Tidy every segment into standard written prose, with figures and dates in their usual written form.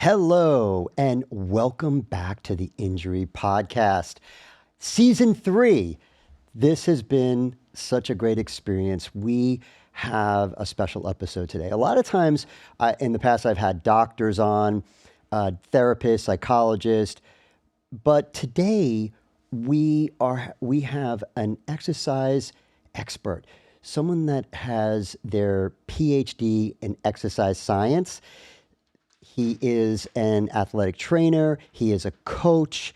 Hello, and welcome back to the Injury Podcast. Season 3. This has been such a great experience. We have a special episode today. A lot of times in the past, I've had doctors on, therapists, psychologists, but today we have an exercise expert, someone that has their PhD in exercise science. He is an athletic trainer. He is a coach.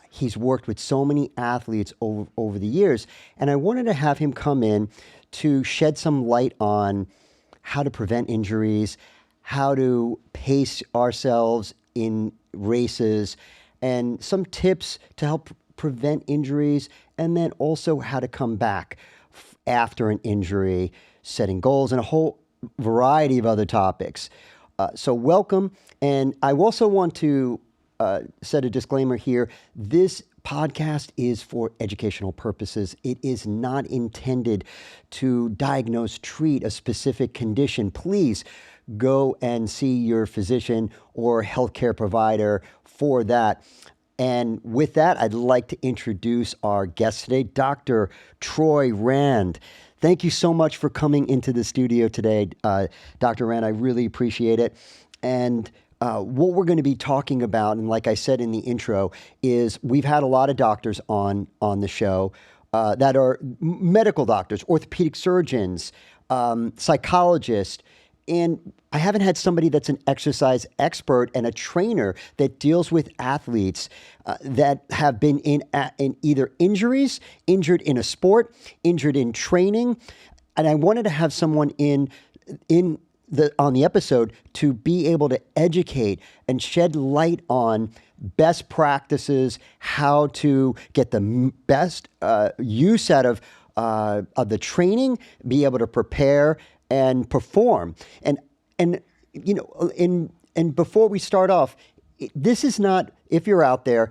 He's worked with so many athletes over the years. And I wanted to have him come in to shed some light on how to prevent injuries, how to pace ourselves in races, and some tips to help prevent injuries, and then also how to come back after an injury, setting goals, and a whole variety of other topics. So welcome. And I also want to set a disclaimer here. This podcast is for educational purposes. It is not intended to diagnose, treat a specific condition. Please go and see your physician or healthcare provider for that. And with that, I'd like to introduce our guest today, Dr. Troy Rand. Thank you so much for coming into the studio today, Dr. Rand. I really appreciate it. And what we're going to be talking about, and like I said in the intro, is we've had a lot of doctors on the show that are medical doctors, orthopedic surgeons, psychologists, and I haven't had somebody that's an exercise expert and a trainer that deals with athletes that have been in either injured in a sport, injured in training. And I wanted to have someone on the episode to be able to educate and shed light on best practices, how to get the best use out of the training, be able to prepare and perform. And you know, and before we start off, this is not, if you're out there,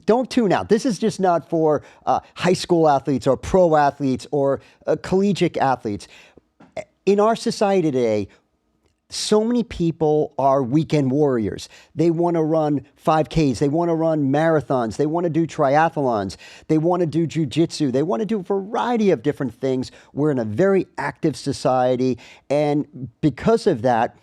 don't tune out. This is just not for high school athletes or pro athletes or collegiate athletes. In our society today, so many people are weekend warriors. They want to run 5Ks. They want to run marathons. They want to do triathlons. They want to do jujitsu. They want to do a variety of different things. We're in a very active society. And because of that,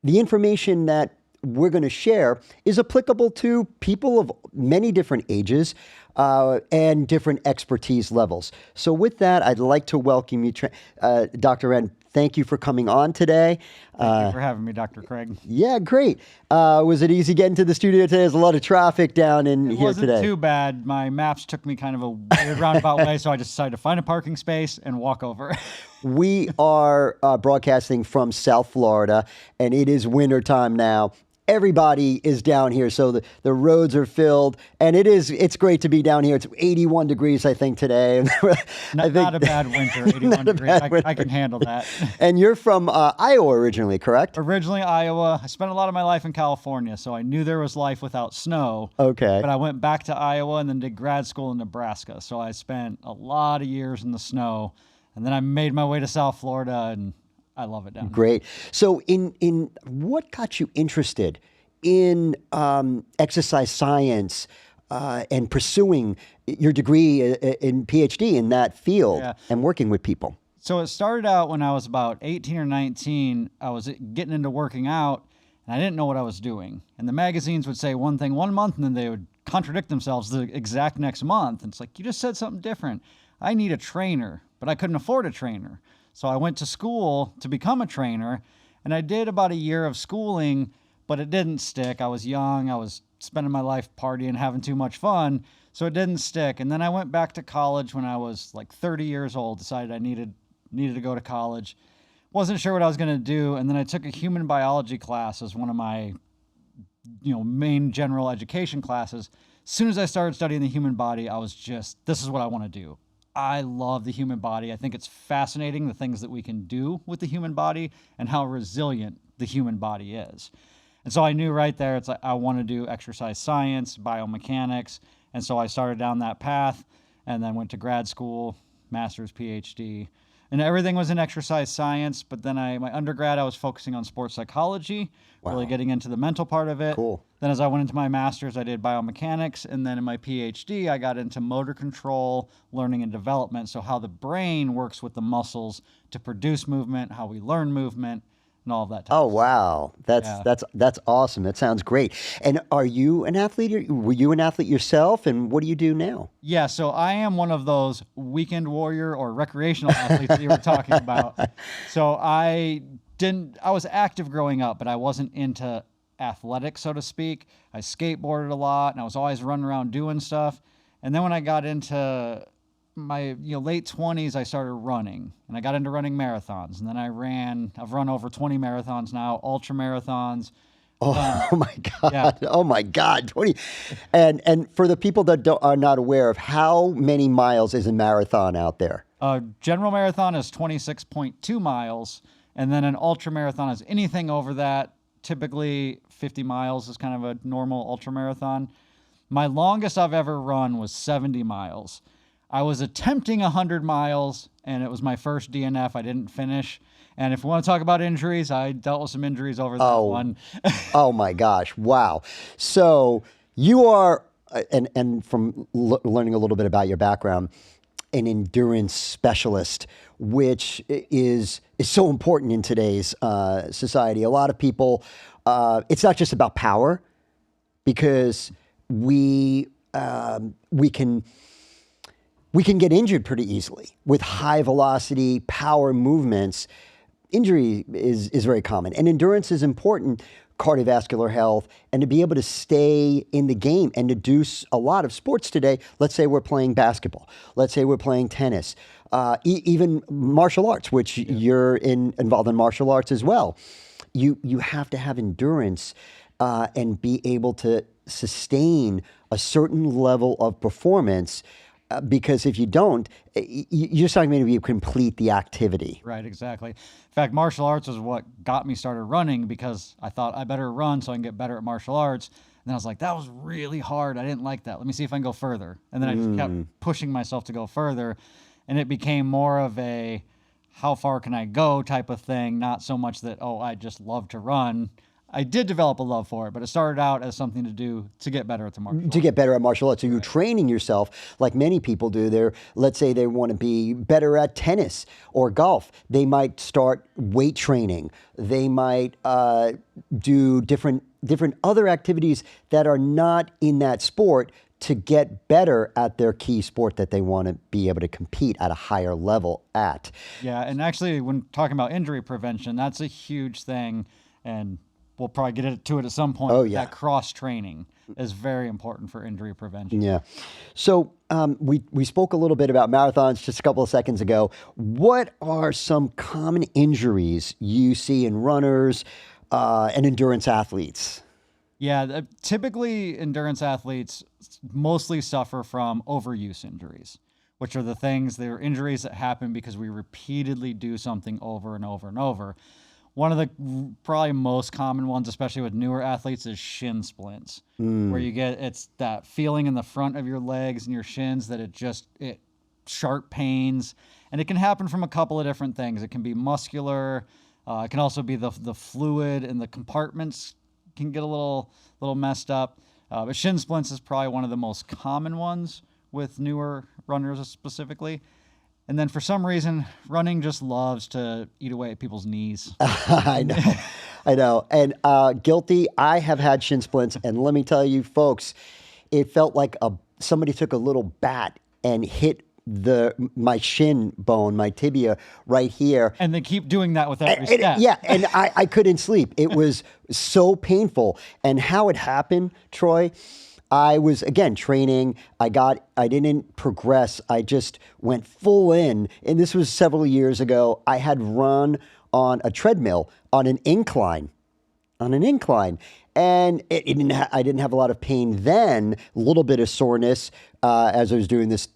the information that we're going to share is applicable to people of many different ages and different expertise levels. So with that, I'd like to welcome you, Dr. Rand. Thank you for coming on today. Thank you for having me, Dr. Craig. Yeah, great. Was it easy getting to the studio today? There's a lot of traffic down in here today. It wasn't too bad. My maps took me kind of a weird roundabout way, so I just decided to find a parking space and walk over. We are broadcasting from South Florida, and it is wintertime now. Everybody is down here, so the roads are filled, and it's great to be down here. It's 81 degrees, I think, today. Not a bad winter, 81 degrees. I can handle that. And you're from Iowa originally, correct? Originally Iowa. I spent a lot of my life in California, so I knew there was life without snow. Okay. But I went back to Iowa and then did grad school in Nebraska, so I spent a lot of years in the snow, and then I made my way to South Florida, and I love it down here. Great. So in what got you interested in exercise science and pursuing your degree in PhD in that field and working with people? So it started out when I was about 18 or 19. I was getting into working out, and I didn't know what I was doing. And the magazines would say one thing one month, and then they would contradict themselves the exact next month. And it's like, you just said something different. I need a trainer, but I couldn't afford a trainer. So I went to school to become a trainer, and I did about a year of schooling, but it didn't stick. I was young. I was spending my life partying, having too much fun, so it didn't stick. And then I went back to college when I was like 30 years old, decided I needed to go to college. Wasn't sure what I was going to do, and then I took a human biology class as one of my main general education classes. As soon as I started studying the human body, I was just, this is what I want to do. I love the human body. I think it's fascinating, the things that we can do with the human body and how resilient the human body is. And so I knew right there, it's like, I want to do exercise science, biomechanics. And so I started down that path and then went to grad school, master's, PhD, And everything was in exercise science. But then my undergrad, I was focusing on sports psychology, really Wow. getting into the mental part of it. Cool. Then as I went into my master's, I did biomechanics. And then in my PhD, I got into motor control, learning and development. So how the brain works with the muscles to produce movement, how we learn movement, and all of that type Oh of stuff. wow, Yeah. that's awesome. That sounds great. And are you an athlete? Were you an athlete yourself? And what do you do now? Yeah, so I am one of those weekend warrior or recreational athletes that you were talking about. So I was active growing up, but I wasn't into athletics, so to speak. I skateboarded a lot and I was always running around doing stuff. And then when I got into my late 20s, I started running and I got into running marathons. And then I've run over 20 marathons now, ultra marathons. Oh, my Yeah. God. Oh my God. 20. And for the people that are not aware of how many miles is a marathon out there? General marathon is 26.2 miles, and then an ultra marathon is anything over that. Typically, 50 miles is kind of a normal ultra marathon. My longest I've ever run was 70 miles. I was attempting 100 miles, and it was my first DNF. I didn't finish. And if we want to talk about injuries, I dealt with some injuries over that Oh, one. oh my gosh. Wow. So you are, and from learning a little bit about your background, an endurance specialist, which is so important in today's society. A lot of people, it's not just about power, because we can get injured pretty easily with high velocity power movements. Injury is very common, and endurance is important. Cardiovascular health, and to be able to stay in the game and to do a lot of sports today. Let's say we're playing basketball. Let's say we're playing tennis, even martial arts, which you're involved in martial arts as well. You have to have endurance and be able to sustain a certain level of performance. Because if you don't, you're just not going to be able to complete the activity. Right, exactly. In fact, martial arts was what got me started running because I thought I better run so I can get better at martial arts. And then I was like, that was really hard. I didn't like that. Let me see if I can go further. And then I just kept pushing myself to go further. And it became more of a how far can I go type of thing, not so much that, oh, I just love to run. I did develop a love for it, but it started out as something to do to get better at the martial arts. To get better at martial arts. So you're training yourself like many people do. Let's say they want to be better at tennis or golf. They might start weight training. They might do different other activities that are not in that sport to get better at their key sport that they want to be able to compete at a higher level at. Yeah, and actually, when talking about injury prevention, that's a huge thing, and we'll probably get into it at some point. Oh, yeah. That cross training is very important for injury prevention. Yeah. So we spoke a little bit about marathons just a couple of seconds ago. What are some common injuries you see in runners and endurance athletes? Yeah, typically endurance athletes mostly suffer from overuse injuries, which are they're injuries that happen because we repeatedly do something over and over and over. One of the probably most common ones, especially with newer athletes, is shin splints, where it's that feeling in the front of your legs and your shins that it sharp pains, and it can happen from a couple of different things. It can be muscular. It can also be the fluid in the compartments can get a little messed up. But shin splints is probably one of the most common ones with newer runners specifically. And then for some reason, running just loves to eat away at people's knees. I know. And guilty, I have had shin splints. And let me tell you, folks, it felt like somebody took a little bat and hit my shin bone, my tibia right here. And they keep doing that with every step. Yeah, and I couldn't sleep. It was so painful. And how it happened, Troy, I was, again, training. I didn't progress. I just went full in. And this was several years ago. I had run on a treadmill on an incline. And I didn't have a lot of pain then, a little bit of soreness as I was doing this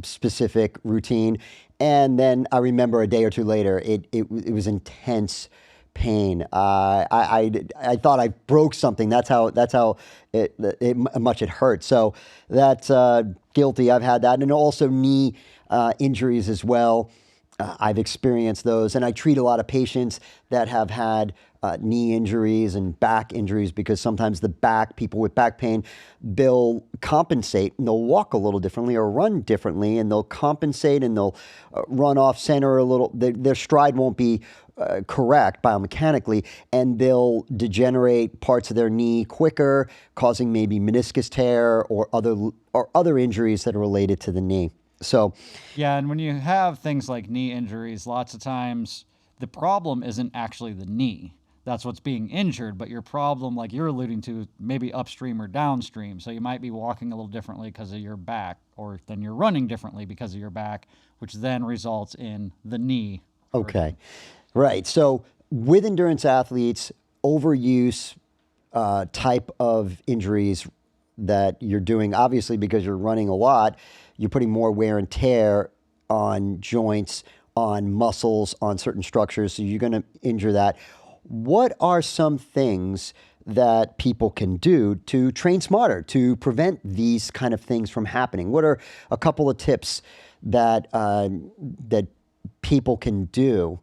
specific routine. And then I remember a day or two later, it was intense pain. I thought I broke something. That's how much it hurt. So that's guilty. I've had that, and also knee injuries as well. I've experienced those, and I treat a lot of patients that have had knee injuries and back injuries because sometimes people with back pain, they'll compensate and they'll walk a little differently or run differently, and they'll compensate and they'll run off center a little. Their stride won't be correct biomechanically, and they'll degenerate parts of their knee quicker, causing maybe meniscus tear or other injuries that are related to the knee. So, Yeah, and when you have things like knee injuries, lots of times the problem isn't actually the knee. That's what's being injured, but your problem, like you're alluding to, maybe upstream or downstream. So you might be walking a little differently because of your back, or then you're running differently because of your back, which then results in the knee. okay, right. So with endurance athletes, overuse type of injuries that you're doing, obviously because you're running a lot, you're putting more wear and tear on joints, on muscles, on certain structures, so you're going to injure that. What are some things that people can do to train smarter, to prevent these kind of things from happening? What are a couple of tips that that people can do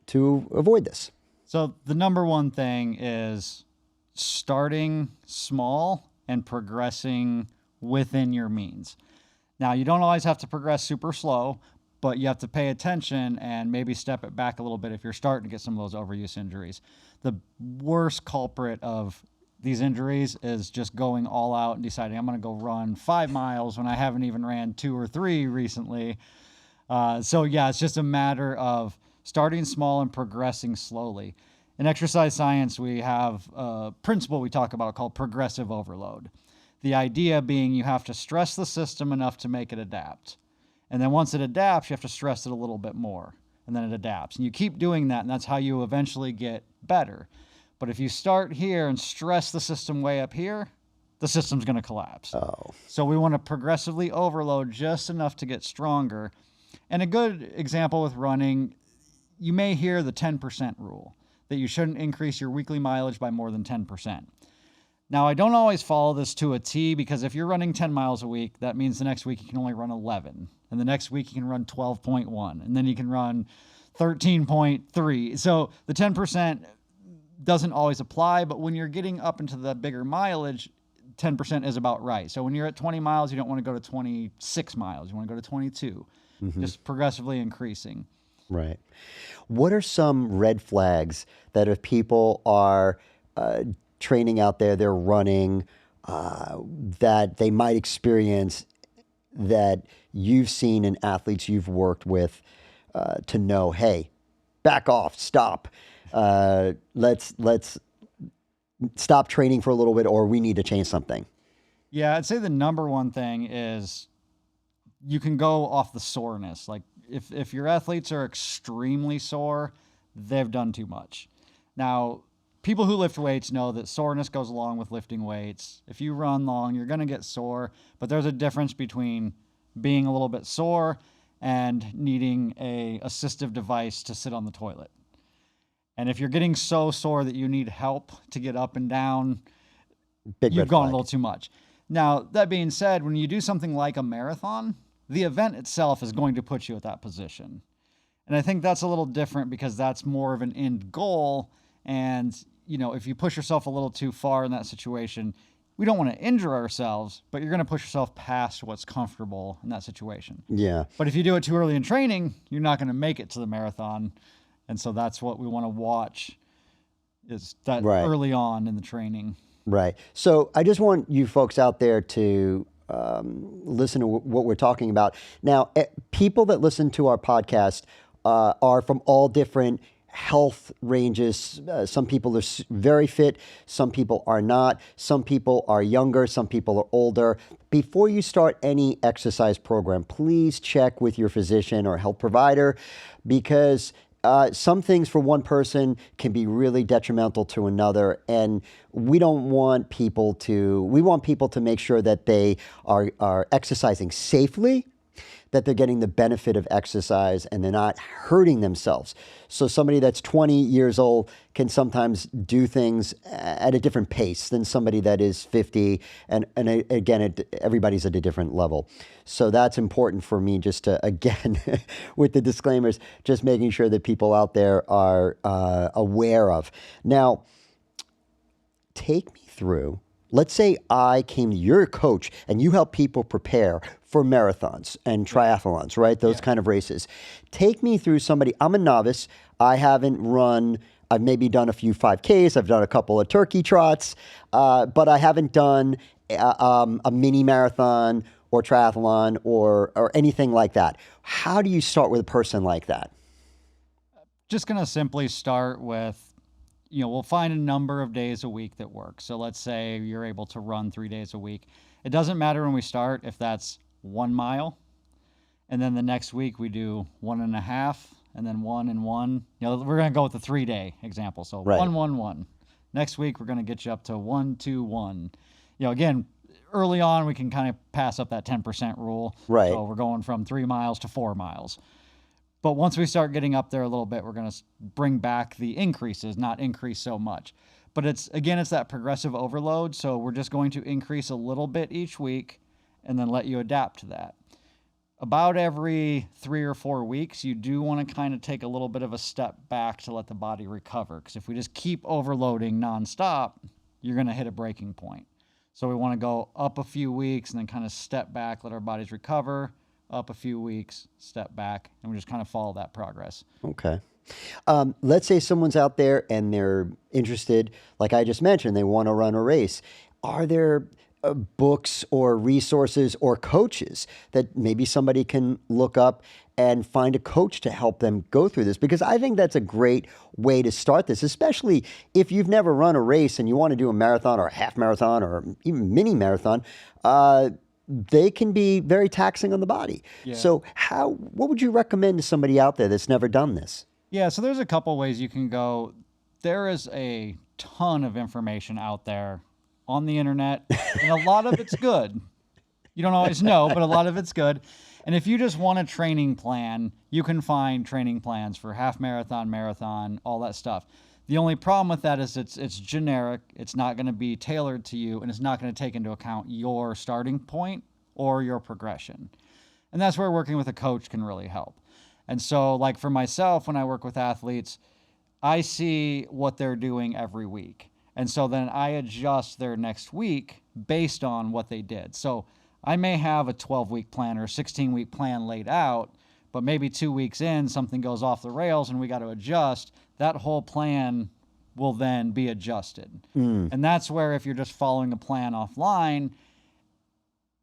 to avoid this? So the number one thing is starting small and progressing within your means. Now, you don't always have to progress super slow, but you have to pay attention and maybe step it back a little bit if you're starting to get some of those overuse injuries. The worst culprit of these injuries is just going all out and deciding I'm going to go run 5 miles when I haven't even ran 2 or 3 recently. So yeah, it's just a matter of starting small and progressing slowly. In exercise science, we have a principle we talk about called progressive overload. The idea being you have to stress the system enough to make it adapt. And then once it adapts, you have to stress it a little bit more. And then it adapts. And you keep doing that, and that's how you eventually get better. But if you start here and stress the system way up here, the system's going to collapse. Oh, So we want to progressively overload just enough to get stronger. And a good example with running, you may hear the 10% rule, that you shouldn't increase your weekly mileage by more than 10%. Now, I don't always follow this to a T, because if you're running 10 miles a week, that means the next week you can only run 11. And the next week you can run 12.1. And then you can run 13.3. So the 10% doesn't always apply, but when you're getting up into the bigger mileage, 10% is about right. So when you're at 20 miles, you don't want to go to 26 miles. You want to go to 22, just progressively increasing. right. What are some red flags that if people are training out there, they're running, that they might experience that you've seen in athletes you've worked with to know, hey, back off, stop. Let's stop training for a little bit, or we need to change something. Yeah, I'd say the number one thing is you can go off the soreness. Like if your athletes are extremely sore, they've done too much. Now, people who lift weights know that soreness goes along with lifting weights. If you run long, you're going to get sore, but there's a difference between being a little bit sore and needing a assistive device to sit on the toilet. And if you're getting so sore that you need help to get up and down, Big you've red gone a flag. little too much. Now, that being said, when you do something like a marathon, the event itself is going to put you at that position. And I think that's a little different because that's more of an end goal. And, you know, if you push yourself a little too far in that situation, we don't want to injure ourselves, but you're going to push yourself past what's comfortable in that situation. Yeah. But if you do it too early in training, you're not going to make it to the marathon. And so that's what we want to watch, is that Right. early on in the training. Right. So I just want you folks out there to listen to what we're talking about. Now, people that listen to our podcast are from all different health ranges. Some people are very fit. Some people are not. Some people are younger. Some people are older. Before you start any exercise program, please check with your physician or health provider, because some things for one person can be really detrimental to another, and we want people to make sure that they are exercising safely, that they're getting the benefit of exercise and they're not hurting themselves. So somebody that's 20 years old can sometimes do things at a different pace than somebody that is 50. And again, everybody's at a different level. So that's important for me just to, again, with the disclaimers, just making sure that people out there are aware of. Now, take me through. Let's say I came to your coach and you help people prepare for marathons and triathlons, right? Those kind of races. Take me through somebody. I'm a novice. I haven't run. I've maybe done a few 5Ks. I've done a couple of turkey trots, but I haven't done a mini marathon or triathlon or anything like that. How do you start with a person like that? Just going to simply start with, we'll find a number of days a week that work. So let's say you're able to run 3 days a week. It doesn't matter when we start if that's 1 mile, and then the next week we do 1.5, and then 1 and 1. We're going to go with the 3-day example. So Right. 1, 1, 1. Next week we're going to get you up to 1, 2, 1. Again, early on we can kind of pass up that 10% rule. Right. So we're going from 3 miles to 4 miles. But once we start getting up there a little bit, we're going to bring back the increases, not increase so much. But it's that progressive overload. So we're just going to increase a little bit each week and then let you adapt to that. About every 3 or 4 weeks, you do want to kind of take a little bit of a step back to let the body recover. Because if we just keep overloading nonstop, you're going to hit a breaking point. So we want to go up a few weeks and then kind of step back, let our bodies recover. Up a few weeks, step back, and we just kind of follow that progress. Okay. Let's say someone's out there and they're interested, like I just mentioned, they want to run a race. Are there books or resources or coaches that maybe somebody can look up and find a coach to help them go through this? Because I think that's a great way to start this, especially if you've never run a race and you want to do a marathon or a half marathon or even mini marathon. They can be very taxing on the body. Yeah. So what would you recommend to somebody out there that's never done this? Yeah, so there's a couple ways you can go. There is a ton of information out there on the internet, and a lot of it's good. You don't always know, but a lot of it's good. And if you just want a training plan, you can find training plans for half marathon, marathon, all that stuff. The only problem with that is it's generic, it's not going to be tailored to you, and it's not going to take into account your starting point or your progression. And that's where working with a coach can really help. And so, like for myself, when I work with athletes, I see what they're doing every week. And so then I adjust their next week based on what they did. So I may have a 12-week plan or a 16-week plan laid out, but maybe 2 weeks in, something goes off the rails and we got to adjust. That whole plan will then be adjusted. And that's where if you're just following a plan offline,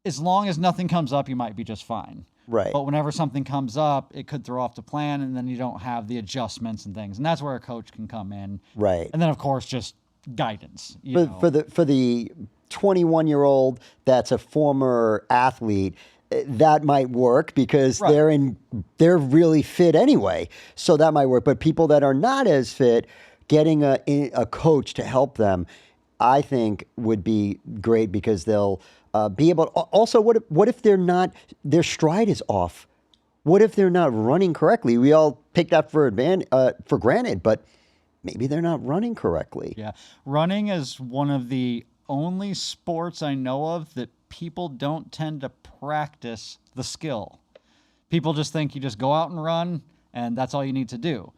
as long as nothing comes up, you might be just fine. Right. But whenever something comes up, it could throw off the plan, and then you don't have the adjustments and things. And that's where a coach can come in. Right. And then, of course, just guidance. For the 21-year-old that's a former athlete, that might work because Right. they're really fit anyway. So that might work. But people that are not as fit, getting a coach to help them, I think would be great because they'll be able to, also, what if their stride is off? What if they're not running correctly? We all take that for granted, but maybe they're not running correctly. Yeah. Running is one of the only sports I know of that people don't tend to practice the skill. People just think you just go out and run and that's all you need to do.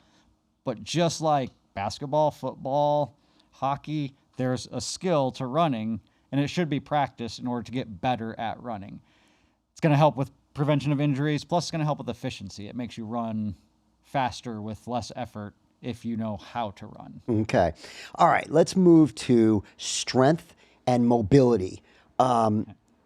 But just like basketball, football, hockey, there's a skill to running, and it should be practiced in order to get better at running. It's going to help with prevention of injuries, plus it's going to help with efficiency. It makes you run faster with less effort if you know how to run. Okay. All right. Let's move to strength and mobility.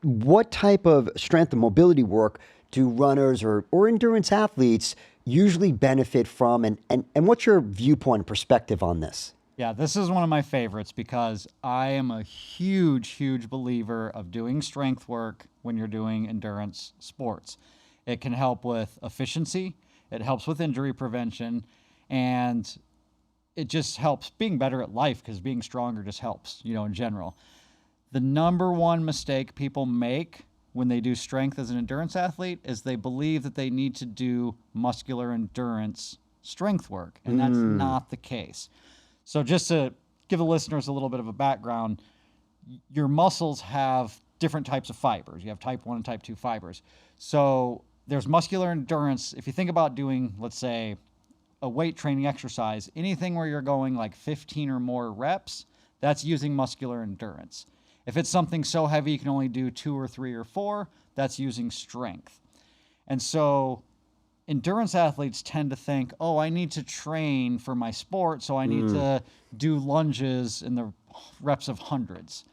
What type of strength and mobility work do runners or endurance athletes usually benefit from? And what's your viewpoint and perspective on this? Yeah, this is one of my favorites because I am a huge, huge believer of doing strength work when you're doing endurance sports. It can help with efficiency, it helps with injury prevention, and it just helps being better at life because being stronger just helps, in general. The number one mistake people make when they do strength as an endurance athlete is they believe that they need to do muscular endurance strength work, and that's not the case. So just to give the listeners a little bit of a background, your muscles have different types of fibers. You have type 1 and type 2 fibers. So there's muscular endurance. If you think about doing, let's say, a weight training exercise, anything where you're going like 15 or more reps, that's using muscular endurance. If it's something so heavy you can only do 2 or 3 or 4, that's using strength. And so endurance athletes tend to think, oh, I need to train for my sport, so I need to do lunges in the reps of hundreds.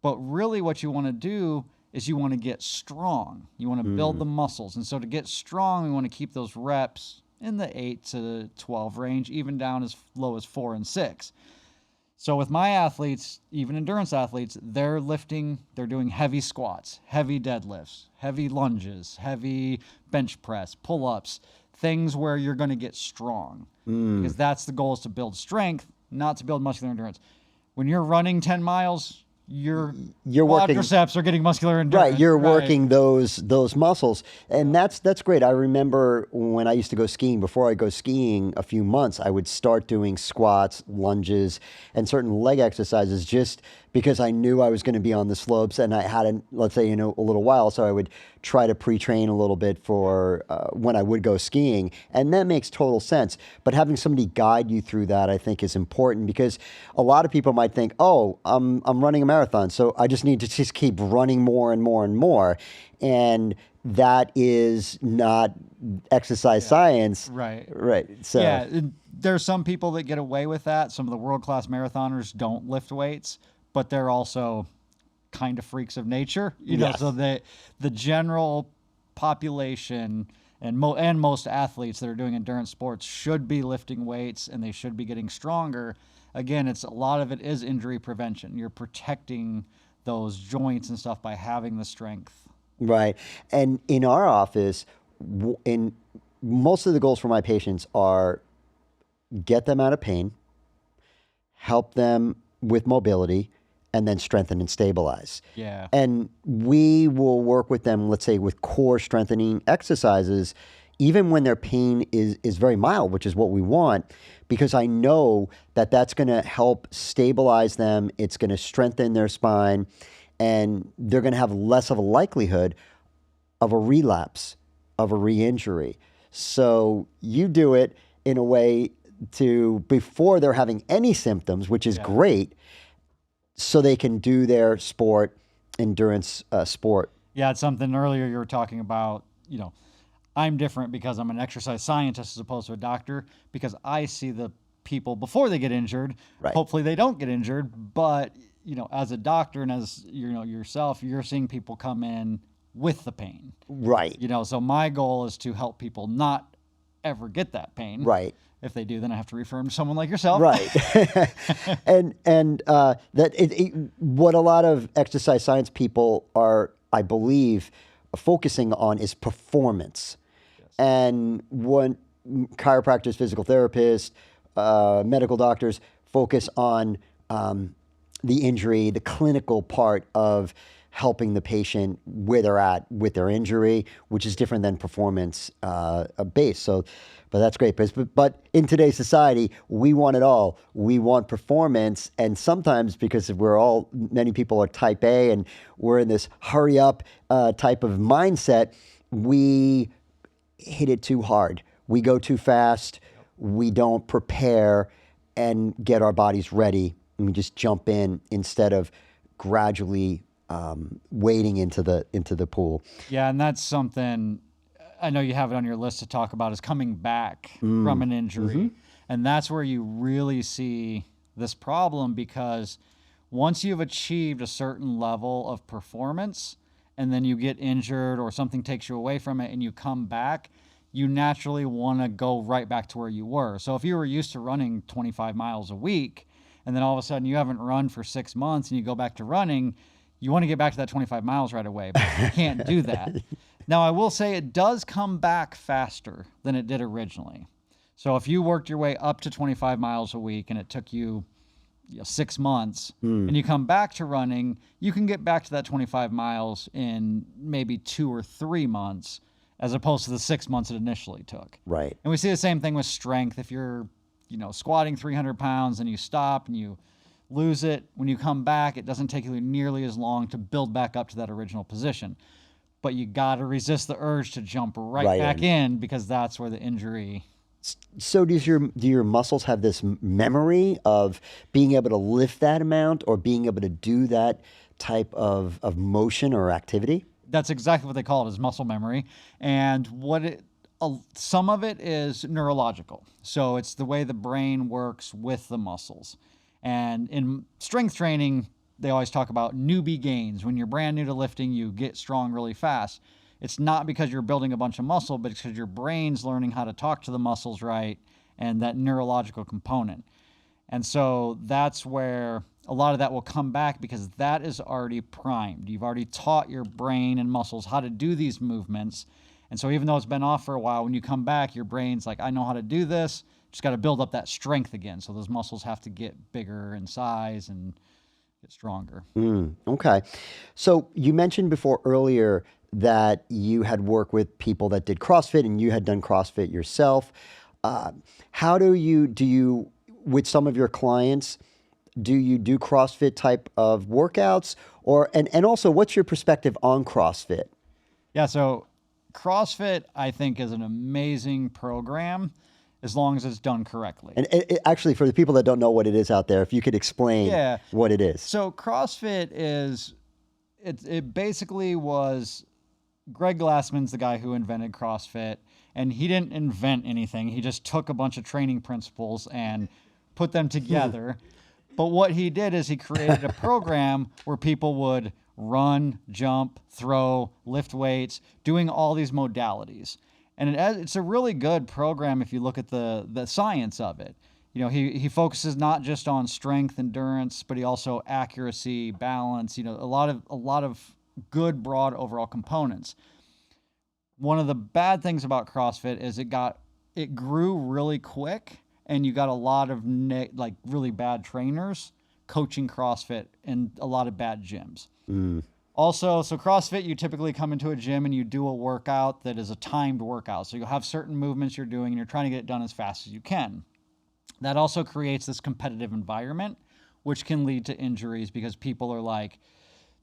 But really what you want to do is you want to get strong. You want to build the muscles. And so to get strong, we want to keep those reps in the 8 to 12 range, even down as low as 4 and 6. So with my athletes, even endurance athletes, they're doing heavy squats, heavy deadlifts, heavy lunges, heavy bench press, pull-ups, things where you're going to get strong. Because that's the goal, is to build strength, not to build muscular endurance. When you're running 10 miles, your quadriceps are getting muscular endurance. Right, you're working those muscles, and that's great. I remember when I used to go skiing. Before I go skiing, a few months, I would start doing squats, lunges, and certain leg exercises, just because I knew I was going to be on the slopes, and I hadn't, let's say, a little while, so I would try to pre-train a little bit for when I would go skiing, and that makes total sense. But having somebody guide you through that, I think, is important, because a lot of people might think, oh, I'm running a marathon, so I just need to just keep running more and more and more, and that is not exercise science. Right. So there's some people that get away with that. Some of the world-class marathoners don't lift weights, but they're also kind of freaks of nature, so the general population and most athletes that are doing endurance sports should be lifting weights, and they should be getting stronger. Again, a lot of it is injury prevention. You're protecting those joints and stuff by having the strength. Right. And in our office, in most of the goals for my patients are get them out of pain, help them with mobility, and then strengthen and stabilize. Yeah. And we will work with them, let's say, with core strengthening exercises, even when their pain is very mild, which is what we want, because I know that that's going to help stabilize them. It's going to strengthen their spine, and they're going to have less of a likelihood of a relapse, of a re-injury. So you do it in a way before they're having any symptoms, which is great, so they can do their endurance sport. Yeah, it's something earlier you were talking about, I'm different because I'm an exercise scientist as opposed to a doctor, because I see the people before they get injured. Right. Hopefully they don't get injured, but as a doctor and as yourself, you're seeing people come in with the pain. Right. So my goal is to help people not ever get that pain. Right. If they do, then I have to refer them to someone like yourself. Right. and what a lot of exercise science people are, I believe, focusing on is performance. Yes. And when chiropractors, physical therapists, medical doctors focus on the injury, the clinical part of helping the patient where they're at with their injury, which is different than performance based. So, but that's great. But in today's society, we want it all. We want performance, and sometimes because many people are type A, and we're in this hurry up type of mindset, we hit it too hard. We go too fast. We don't prepare and get our bodies ready, and we just jump in instead of gradually wading into the pool. Yeah, and that's something I know you have it on your list to talk about, is coming back from an injury. Mm-hmm. And that's where you really see this problem, because once you've achieved a certain level of performance and then you get injured or something takes you away from it and you come back, you naturally want to go right back to where you were. So if you were used to running 25 miles a week and then all of a sudden you haven't run for 6 months and you go back to running, you want to get back to that 25 miles right away, but you can't do that. Now, I will say it does come back faster than it did originally. So if you worked your way up to 25 miles a week and it took you 6 months, and you come back to running, you can get back to that 25 miles in maybe 2 or 3 months, as opposed to the 6 months it initially took. Right. And we see the same thing with strength. If you're, squatting 300 pounds and you stop and you lose it, when you come back, it doesn't take you nearly as long to build back up to that original position. But you got to resist the urge to jump right back in, because that's where the injury. So do your muscles have this memory of being able to lift that amount or being able to do that type of motion or activity? That's exactly what they call it, is muscle memory. And some of it is neurological. So it's the way the brain works with the muscles. And in strength training, they always talk about newbie gains. When you're brand new to lifting, you get strong really fast. It's not because you're building a bunch of muscle, but it's because your brain's learning how to talk to the muscles right, and that neurological component. And so that's where a lot of that will come back, because that is already primed. You've already taught your brain and muscles how to do these movements. And so even though it's been off for a while, when you come back, your brain's like, I know how to do this. Just got to build up that strength again. So those muscles have to get bigger in size and get stronger. Okay. So you mentioned before earlier that you had worked with people that did CrossFit and you had done CrossFit yourself. How do you, with some of your clients, do you do CrossFit type of workouts, and also what's your perspective on CrossFit? Yeah. So CrossFit, I think, is an amazing program as long as it's done correctly. And actually, for the people that don't know what it is out there, if you could explain what it is. So CrossFit it basically was, Greg Glassman's the guy who invented CrossFit, and he didn't invent anything. He just took a bunch of training principles and put them together. But what he did is he created a program where people would run, jump, throw, lift weights, doing all these modalities. And it's a really good program if you look at the science of it. He focuses not just on strength, endurance, but he also accuracy, balance, a lot of good broad overall components. One of the bad things about CrossFit is it grew really quick, and you got a lot of really bad trainers coaching CrossFit in a lot of bad gyms. Also, so CrossFit, you typically come into a gym and you do a workout that is a timed workout. So you'll have certain movements you're doing and you're trying to get it done as fast as you can. That also creates this competitive environment, which can lead to injuries, because people are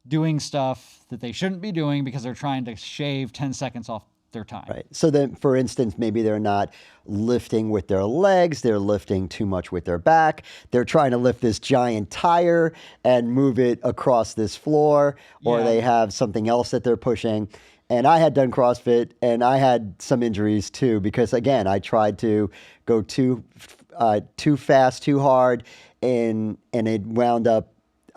doing stuff that they shouldn't be doing because they're trying to shave 10 seconds off their time. Right. So then, for instance, maybe they're not lifting with their legs, they're lifting too much with their back. They're trying to lift this giant tire and move it across this floor, or they have something else that they're pushing. And I had done CrossFit and I had some injuries too, because again, I tried to go too fast, too hard, and it wound up,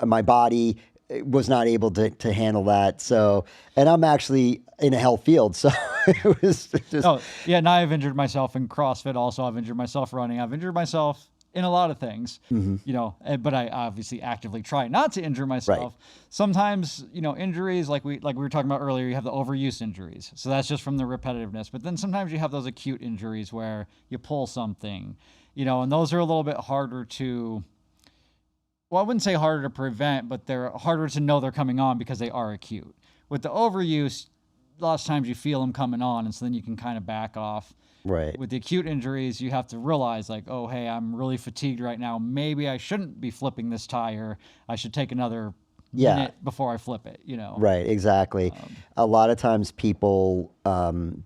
my body was not able to handle that. So, and I'm actually in a health field, so it was just. Oh, yeah. Now I've injured myself in CrossFit. Also, I've injured myself running. I've injured myself in a lot of things, but I obviously actively try not to injure myself. Right. Sometimes, injuries like we were talking about earlier, you have the overuse injuries. So that's just from the repetitiveness. But then sometimes you have those acute injuries where you pull something, and those are a little bit harder to, well, I wouldn't say harder to prevent, but they're harder to know they're coming on because they are acute. With the overuse, lots of times you feel them coming on, and so then you can kind of back off. Right. With the acute injuries, you have to realize oh, hey, I'm really fatigued right now. Maybe I shouldn't be flipping this tire. I should take another minute before I flip it, Right, exactly. A lot of times people,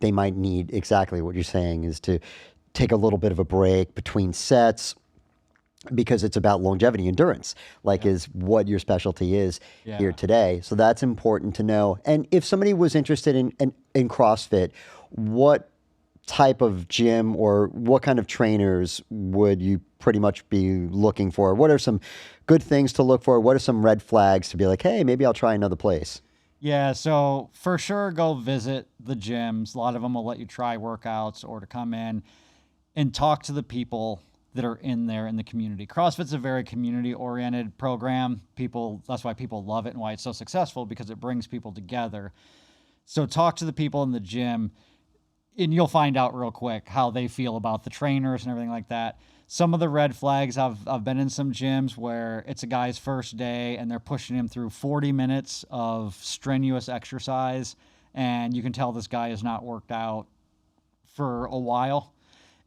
they might need exactly what you're saying, is to take a little bit of a break between sets, because it's about longevity, endurance, is what your specialty is here today. So that's important to know. And if somebody was interested in CrossFit, what type of gym or what kind of trainers would you pretty much be looking for? What are some good things to look for? What are some red flags to be like, hey, maybe I'll try another place? Yeah, so for sure, go visit the gyms. A lot of them will let you try workouts or to come in and talk to the people that are in there in the community. CrossFit's a very community-oriented program. That's why people love it and why it's so successful, because it brings people together. So talk to the people in the gym, and you'll find out real quick how they feel about the trainers and everything like that. some of the red flags, I've been in some gyms where it's a guy's first day and they're pushing him through 40 minutes of strenuous exercise, and you can tell this guy has not worked out for a while,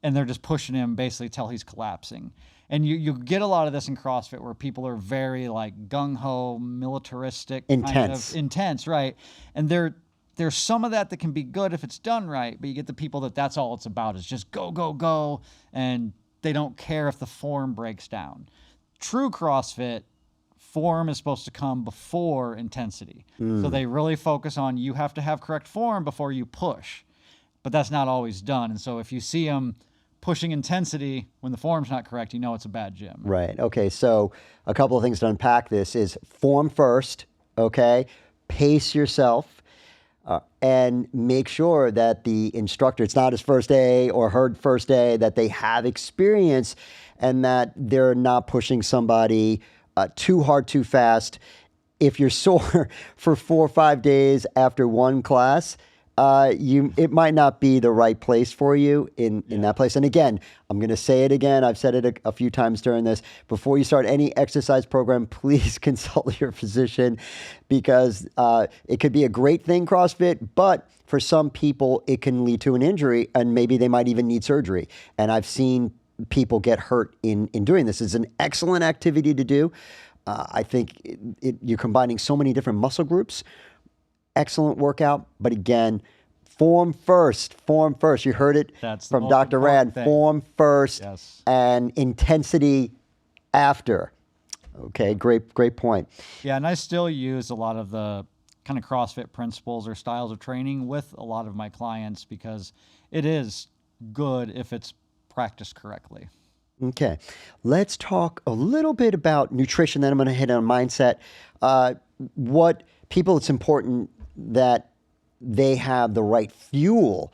and they're just pushing him basically till he's collapsing. And you get a lot of this in CrossFit where people are very like gung-ho, militaristic, intense, right? And there's some of that can be good if it's done right, but you get the people that's all it's about is just go, go, go, and they don't care if the form breaks down. True CrossFit, form is supposed to come before intensity. So they really focus on you have to have correct form before you push, but that's not always done. And so if you see them pushing intensity when the form's not correct, you know it's a bad gym. Right. Okay. So a couple of things to unpack this is form first. Okay. Pace yourself. And make sure that the instructor, it's not his first day or her first day, that they have experience and that they're not pushing somebody too hard, too fast. If you're sore for 4 or 5 days after one class, it might not be the right place for you in that place. And again, I'm going to say it again. I've said it a few times during this. Before you start any exercise program, please consult your physician, because it could be a great thing, CrossFit, but for some people, it can lead to an injury, and maybe they might even need surgery. And I've seen people get hurt in doing this. It's an excellent activity to do. I think you're combining so many different muscle groups. Excellent workout, but again, form first. Form first. You heard it from Dr. Rand. Form first, yes, and intensity after. Okay, great point. Yeah, and I still use a lot of the kind of CrossFit principles or styles of training with a lot of my clients because it is good if it's practiced correctly. Okay, let's talk a little bit about nutrition. Then I'm going to hit on mindset. What people, it's important that they have the right fuel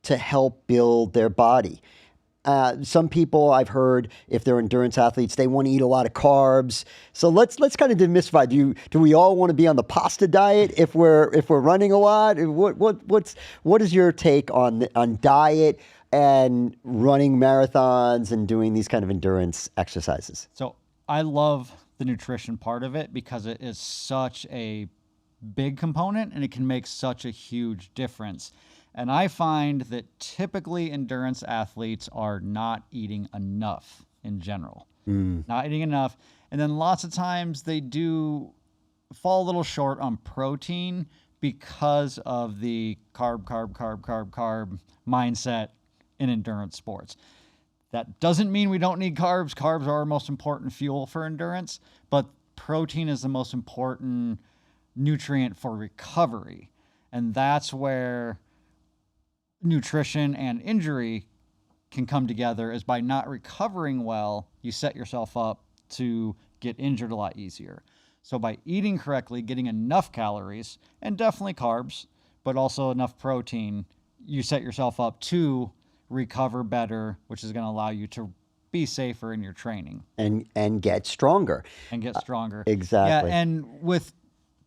to help build their body. Some people I've heard, if they're endurance athletes, they want to eat a lot of carbs. So let's kind of demystify. Do we all want to be on the pasta diet if we're running a lot? What is your take on diet and running marathons and doing these kind of endurance exercises? So I love the nutrition part of it because it is such a big component and it can make such a huge difference. And I find that typically endurance athletes are not eating enough in general. Not eating enough. And then lots of times they do fall a little short on protein because of the carb mindset in endurance sports. That doesn't mean we don't need carbs. Carbs are our most important fuel for endurance, but protein is the most important nutrient for recovery. And that's where nutrition and injury can come together, is by not recovering well, you set yourself up to get injured a lot easier. So by eating correctly, getting enough calories and definitely carbs, but also enough protein, you set yourself up to recover better, which is going to allow you to be safer in your training and get stronger. Yeah, Exactly. and with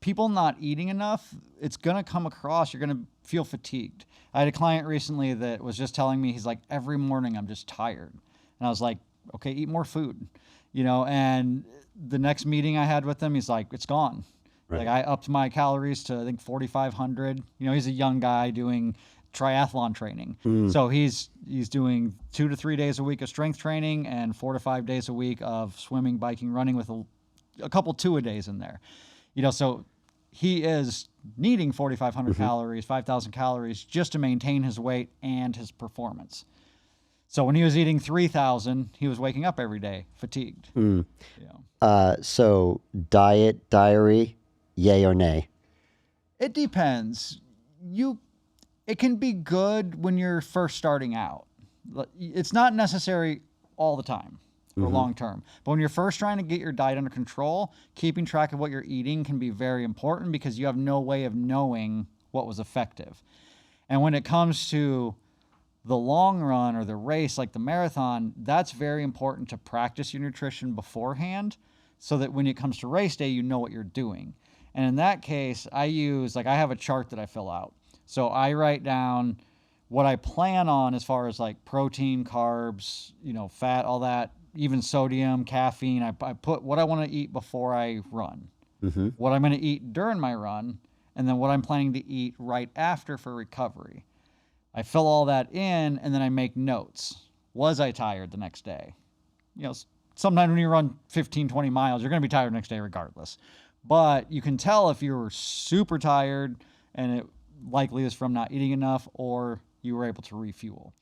people not eating enough, it's going to come across, you're going to feel fatigued. I had a client recently that was just telling me, he's like, every morning I'm just tired. And I was like, okay, eat more food, and the next meeting I had with him, he's like, it's gone. Right. Like I upped my calories to, I think, 4,500. He's a young guy doing triathlon training. So he's doing 2 to 3 days a week of strength training and 4 to 5 days a week of swimming, biking, running, with a couple two-a-days in there. So he is needing 4,500 calories, 5,000 calories just to maintain his weight and his performance. So when he was eating 3,000, he was waking up every day fatigued. So diary, yay or nay? It depends. It can be good when you're first starting out. It's not necessary all the time or long term. But when you're first trying to get your diet under control, keeping track of what you're eating can be very important because you have no way of knowing what was effective. And when it comes to the long run or the race, like the marathon, that's very important to practice your nutrition beforehand so that when it comes to race day, you know what you're doing. And in that case, I have a chart that I fill out. So I write down What I plan on as far as like protein, carbs, fat, all that, even sodium, caffeine, I put what I want to eat before I run, what I'm going to eat during my run, and then what I'm planning to eat right after for recovery. I fill all that in, and then I make notes. Was I tired the next day? Sometimes when you run 15, 20 miles, you're going to be tired the next day regardless. But you can tell if you were super tired and it likely is from not eating enough, or you were able to refuel.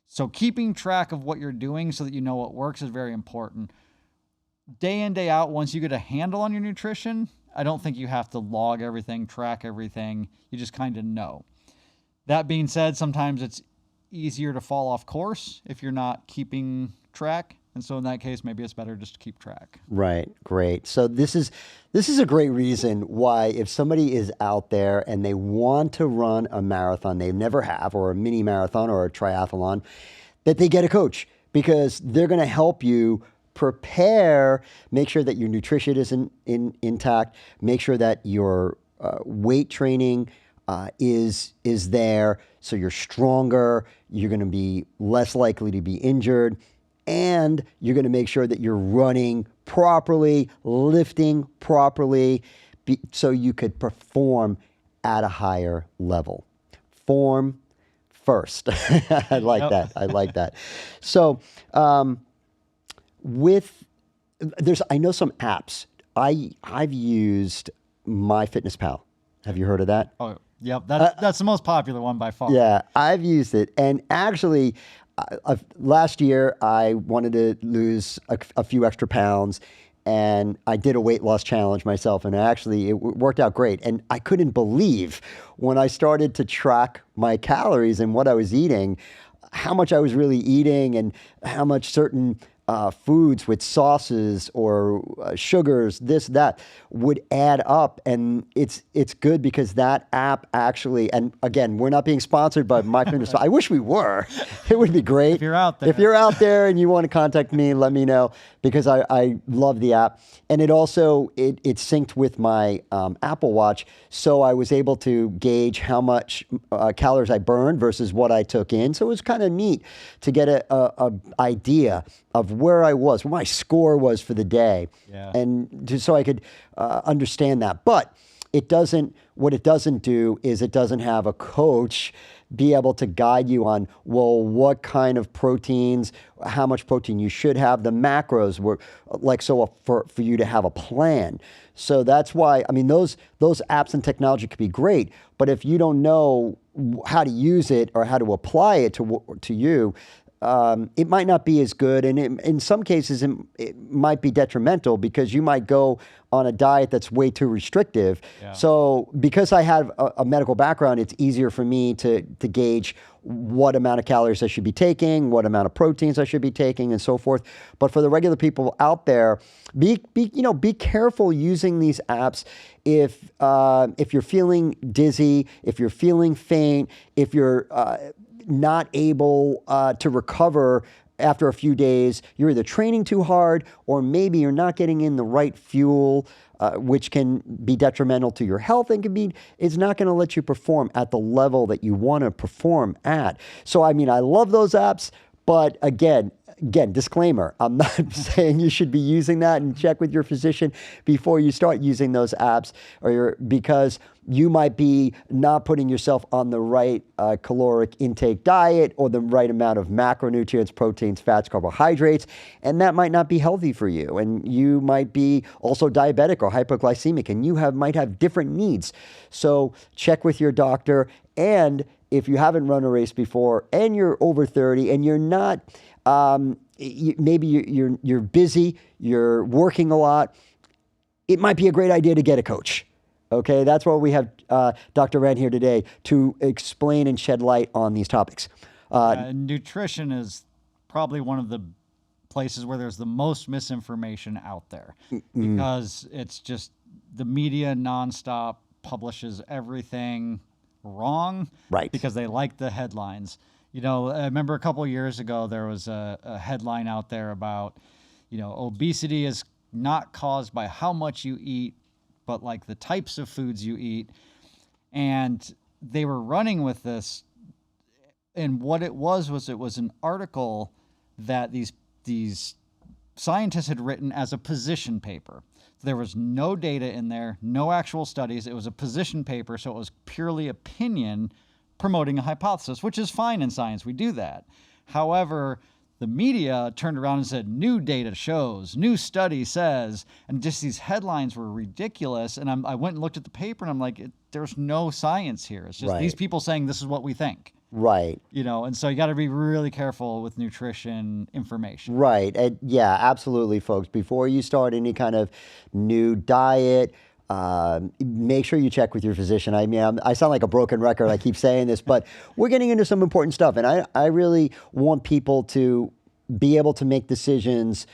So keeping track of what you're doing so that you know what works is very important. Day in, day out, once you get a handle on your nutrition, I don't think you have to log everything, track everything. You just kind of know. That being said, sometimes it's easier to fall off course if you're not keeping track. And so in that case, maybe it's better just to keep track. Right. Great. So this is a great reason why if somebody is out there and they want to run a marathon, they never have, or a mini marathon or a triathlon, that they get a coach, because they're going to help you prepare, make sure that your nutrition is intact, make sure that your weight training is there, so you're stronger, you're going to be less likely to be injured, and you're going to make sure that you're running properly, lifting properly, so you could perform at a higher level. Form first. I like that. I like that. So I know some apps. I've used MyFitnessPal. Have you heard of that? Oh, yep. That's the most popular one by far. Yeah, I've used it. And actually, last year, I wanted to lose a few extra pounds, and I did a weight loss challenge myself, and it worked out great. And I couldn't believe when I started to track my calories and what I was eating, how much I was really eating, and how much certain foods with sauces or sugars, this, that, would add up. And it's good because that app actually, and again, we're not being sponsored by MyFitnessPal. I wish we were. It would be great. If you're out there. If you're out there and you want to contact me, let me know, because I love the app. And it also, it synced with my Apple Watch. So I was able to gauge how much calories I burned versus what I took in. So it was kind of neat to get a idea of where I was, what my score was for the day, and so I could understand that. But what it doesn't do is it doesn't have a coach be able to guide you on, well, what kind of proteins, how much protein you should have, the macros were like, so for you to have a plan. So that's why, I mean, those apps and technology could be great, but if you don't know how to use it or how to apply it to you, it might not be as good, and in some cases it might be detrimental, because you might go on a diet that's way too restrictive. Yeah. So because I have a medical background, it's easier for me to gauge what amount of calories I should be taking, what amount of proteins I should be taking, and so forth. But for the regular people out there, be careful using these apps. If you're feeling dizzy, if you're feeling faint, if you're not able to recover after a few days, you're either training too hard, or maybe you're not getting in the right fuel, which can be detrimental to your health and is not going to let you perform at the level that you want to perform at. So, I mean, I love those apps, but again, disclaimer, I'm not saying you should be using that, and check with your physician before you start using those apps, because you might be not putting yourself on the right caloric intake diet, or the right amount of macronutrients, proteins, fats, carbohydrates, and that might not be healthy for you. And you might be also diabetic or hypoglycemic, and you might have different needs. So check with your doctor. And if you haven't run a race before and you're over 30 and you're not, maybe you're busy, you're working a lot, it might be a great idea to get a coach. Okay, that's why we have Dr. Rand here today, to explain and shed light on these topics. Nutrition is probably one of the places where there's the most misinformation out there, because it's just the media nonstop publishes everything wrong, right? Because they like the headlines. I remember a couple of years ago there was a headline out there about, obesity is not caused by how much you eat, but like the types of foods you eat. And they were running with this And what it was an article that these scientists had written as a position paper. There was no data in there, no actual studies. It was a position paper, so it was purely opinion promoting a hypothesis, which is fine in science. We do that. However, the media turned around and said, new data shows, new study says, and just these headlines were ridiculous. And I went and looked at the paper and I'm like, there's no science here. It's just these people saying this is what we think. Right. And so you got to be really careful with nutrition information. Right. And yeah, absolutely, folks. Before you start any kind of new diet, make sure you check with your physician. I mean, I sound like a broken record. I keep saying this, but we're getting into some important stuff. And I really want people to be able to make decisions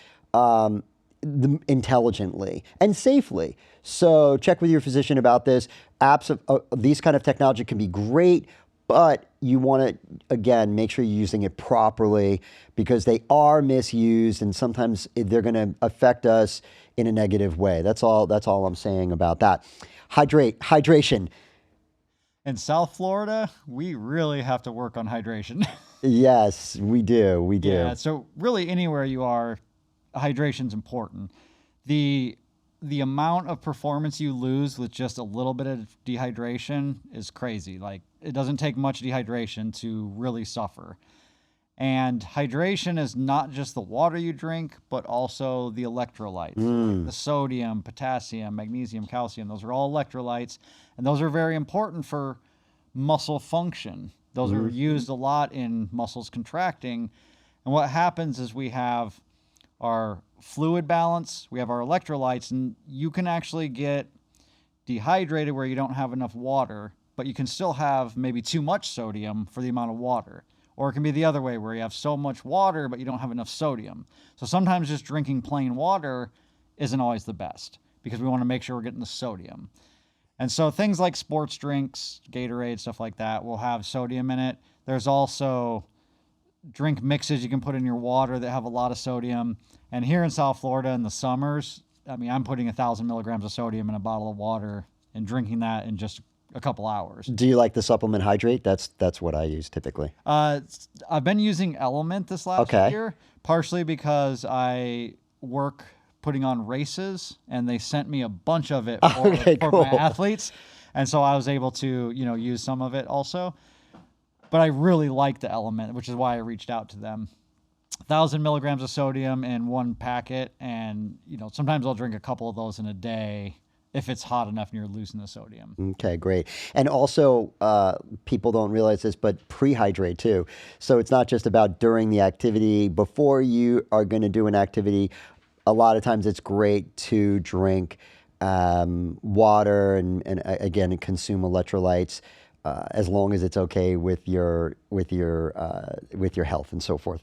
intelligently and safely. So check with your physician about this. Apps these kind of technology can be great, but you want to, again, make sure you're using it properly because they are misused and sometimes they're going to affect us in a negative way. That's all I'm saying about that. Hydration. In South Florida, we really have to work on hydration. Yes, we do. Yeah, so really anywhere you are, hydration's important. The amount of performance you lose with just a little bit of dehydration is crazy. Like, it doesn't take much dehydration to really suffer. And hydration is not just the water you drink, but also the electrolytes, like the sodium, potassium, magnesium, calcium. Those are all electrolytes, and those are very important for muscle function. Those are used a lot in muscles contracting. And what happens is we have our fluid balance, we have our electrolytes, and you can actually get dehydrated where you don't have enough water, but you can still have maybe too much sodium for the amount of water. Or it can be the other way where you have so much water, but you don't have enough sodium. So sometimes just drinking plain water isn't always the best because we want to make sure we're getting the sodium. And so things like sports drinks, Gatorade, stuff like that will have sodium in it. There's also drink mixes you can put in your water that have a lot of sodium. And here in South Florida in the summers, I mean, I'm putting 1,000 milligrams of sodium in a bottle of water and drinking that in just a couple hours. Do you like the supplement Hydrate? That's what I use typically. I've been using Element this last year, partially because I work putting on races and they sent me a bunch of it for my athletes. And so I was able to, use some of it also. But I really like the Element, which is why I reached out to them. 1,000 milligrams of sodium in one packet. And, sometimes I'll drink a couple of those in a day if it's hot enough and you're losing the sodium. Okay, great. And also, people don't realize this, but pre-hydrate too. So it's not just about during the activity. Before you are going to do an activity, a lot of times it's great to drink water and again, consume electrolytes. As long as it's okay with your health and so forth.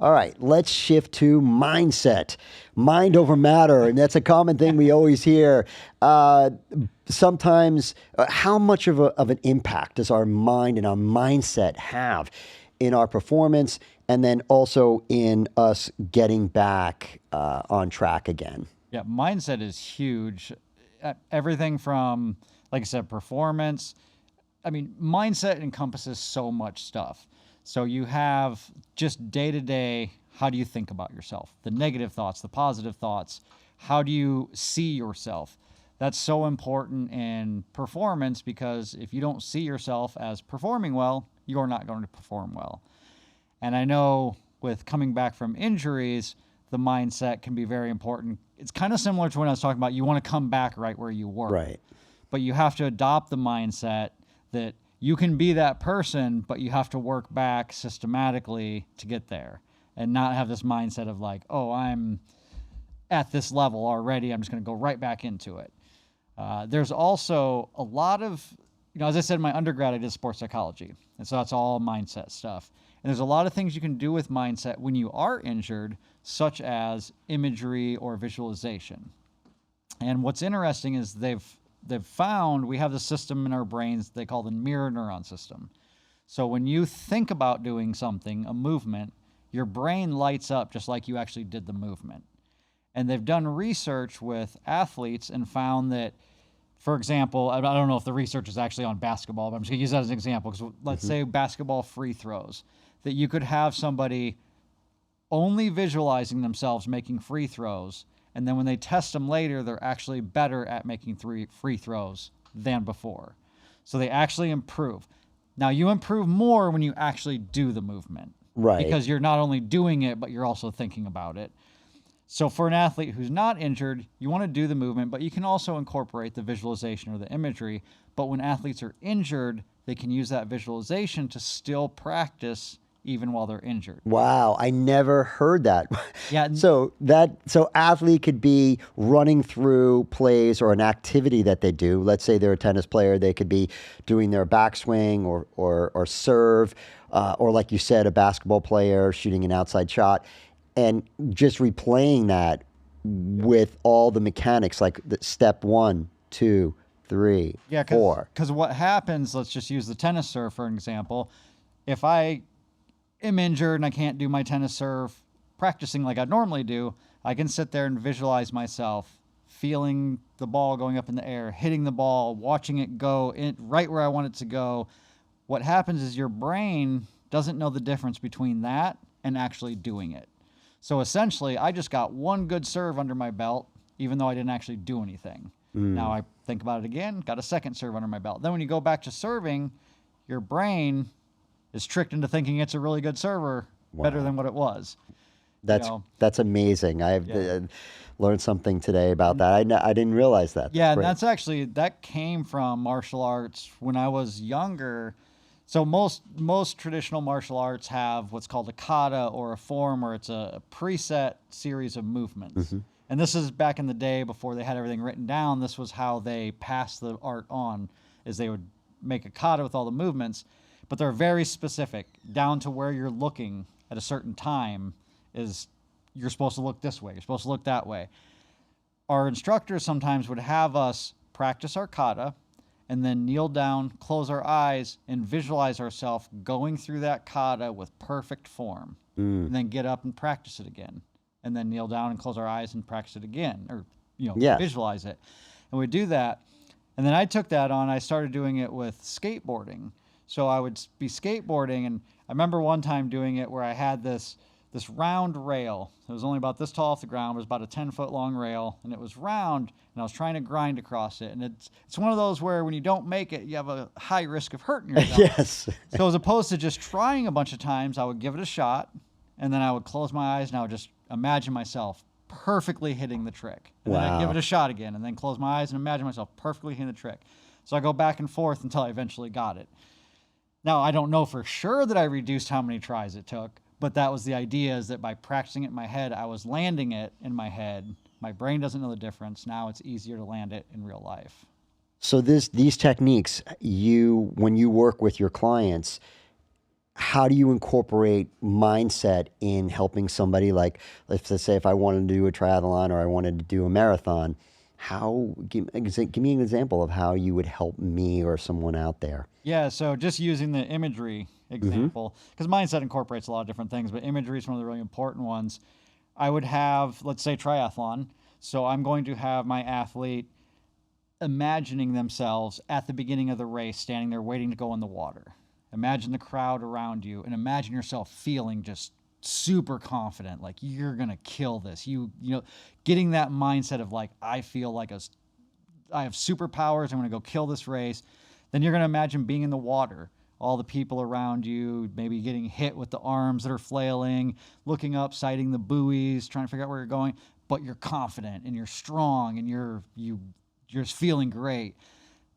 All right, let's shift to mindset, mind over matter, and that's a common thing we always hear. Sometimes, how much of an impact does our mind and our mindset have in our performance, and then also in us getting back on track again? Yeah, mindset is huge. Everything from, like I said, performance. I mean, mindset encompasses so much stuff. So you have just day to day, how do you think about yourself? The negative thoughts, the positive thoughts. How do you see yourself? That's so important in performance because if you don't see yourself as performing well, you're not going to perform well. And I know with coming back from injuries, the mindset can be very important. It's kind of similar to when I was talking about you want to come back right where you were. Right. But you have to adopt the mindset that you can be that person, but you have to work back systematically to get there and not have this mindset of like, oh, I'm at this level already. I'm just going to go right back into it. There's also a lot of, as I said, in my undergrad, I did sports psychology. And so that's all mindset stuff. And there's a lot of things you can do with mindset when you are injured, such as imagery or visualization. And what's interesting is they've found we have the system in our brains they call the mirror neuron system. So when you think about doing something, a movement, your brain lights up just like you actually did the movement. And they've done research with athletes and found that for example, I don't know if the research is actually on basketball, but I'm just going to use that as an example. Because let's say basketball free throws, that you could have somebody only visualizing themselves making free throws, and then when they test them later, they're actually better at making free throws than before. So they actually improve. Now, you improve more when you actually do the movement. Right. Because you're not only doing it, but you're also thinking about it. So for an athlete who's not injured, you want to do the movement, but you can also incorporate the visualization or the imagery. But when athletes are injured, they can use that visualization to still practice even while they're injured. Wow, I never heard that. Yeah. So athlete could be running through plays or an activity that they do. Let's say they're a tennis player, they could be doing their backswing or serve, or like you said, a basketball player shooting an outside shot, and just replaying that with all the mechanics, like the step 1, 2, 3, Yeah, 4. because what happens, let's just use the tennis serve for an example. If I am injured and I can't do my tennis serve practicing like I normally do, I can sit there and visualize myself feeling the ball going up in the air, hitting the ball, watching it go in right where I want it to go. What happens is your brain doesn't know the difference between that and actually doing it. So essentially, I just got one good serve under my belt, even though I didn't actually do anything. Now I think about it again, got a second serve under my belt. Then when you go back to serving, your brain is tricked into thinking it's a really good server, better than what it was. That's amazing. I've learned something today about that. I didn't realize that. Yeah, That's and that came from martial arts when I was younger. So most traditional martial arts have what's called a kata or a form, where it's a preset series of movements. And this is back in the day before they had everything written down. This was how they passed the art on, is they would make a kata with all the movements, but they're very specific, down to where you're looking at a certain time. Is you're supposed to look this way, you're supposed to look that way. Our instructors sometimes would have us practice our kata and then kneel down, close our eyes, and visualize ourselves going through that kata with perfect form. And then get up and practice it again. And then kneel down and close our eyes and practice it again, or visualize it. And we do that. And then I took that on, I started doing it with skateboarding. So I would be skateboarding, and I remember one time doing it where I had this round rail. It was only about this tall off the ground. It was about a 10-foot long rail, and it was round, and I was trying to grind across it. And it's one of those where when you don't make it, you have a high risk of hurting yourself. Yes. So as opposed to just trying a bunch of times, I would give it a shot, and then I would close my eyes, and I would just imagine myself perfectly hitting the trick. And then I'd give it a shot again, and then close my eyes and imagine myself perfectly hitting the trick. So I go back and forth until I eventually got it. Now, I don't know for sure that I reduced how many tries it took, but that was the idea, is that by practicing it in my head, I was landing it in my head. My brain doesn't know the difference. Now it's easier to land it in real life. So these techniques, when you work with your clients, how do you incorporate mindset in helping somebody? Like, let's say if I wanted to do a triathlon or I wanted to do a marathon, give me an example of how you would help me or someone out there. Yeah, so just using the imagery example, because mindset incorporates a lot of different things, but imagery is one of the really important ones. I would have, let's say, triathlon. So I'm going to have my athlete imagining themselves at the beginning of the race, standing there waiting to go in the water. Imagine the crowd around you, and imagine yourself feeling just super confident, like you're gonna kill this. You know, getting that mindset of like, I feel like I have superpowers. I'm gonna go kill this race. Then you're gonna imagine being in the water, all the people around you, maybe getting hit with the arms that are flailing, looking up, sighting the buoys, trying to figure out where you're going. But you're confident and you're strong and you're just feeling great.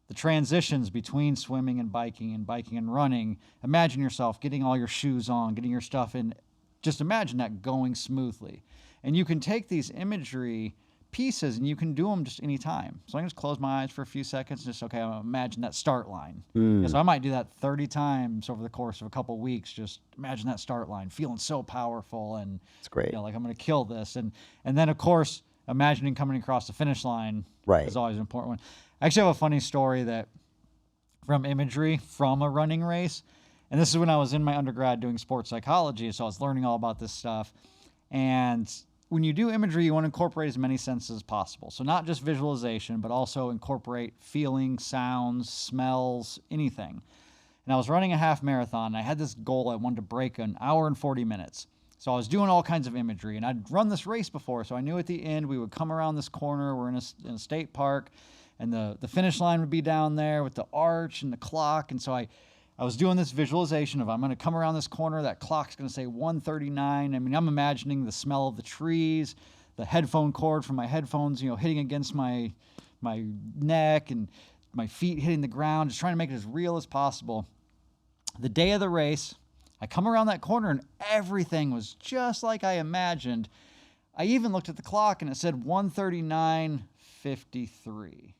The transitions between swimming and biking and running, imagine yourself getting all your shoes on, getting your stuff in. Just imagine that going smoothly. And you can take these imagery pieces and you can do them just any time. So I can just close my eyes for a few seconds and just, okay, I'm imagine that start line. Yeah, so I might do that 30 times over the course of a couple of weeks. Just imagine that start line, feeling so powerful and it's great. Like I'm going to kill this. And then of course, imagining coming across the finish line is always an important one. I actually have a funny story that from imagery from a running race. And this is when I was in my undergrad doing sports psychology. So I was learning all about this stuff. And when you do imagery, you want to incorporate as many senses as possible. So not just visualization, but also incorporate feeling, sounds, smells, anything. And I was running a half marathon, and I had this goal. I wanted to break an hour and 40 minutes. So I was doing all kinds of imagery, and I'd run this race before, so I knew at the end we would come around this corner. We're in a state park, and the finish line would be down there with the arch and the clock. And so I was doing this visualization of I'm going to come around this corner. That clock's going to say 1:39. I mean, I'm imagining the smell of the trees, the headphone cord from my headphones, hitting against my neck, and my feet hitting the ground, just trying to make it as real as possible. The day of the race, I come around that corner and everything was just like I imagined. I even looked at the clock and it said 1:39:53.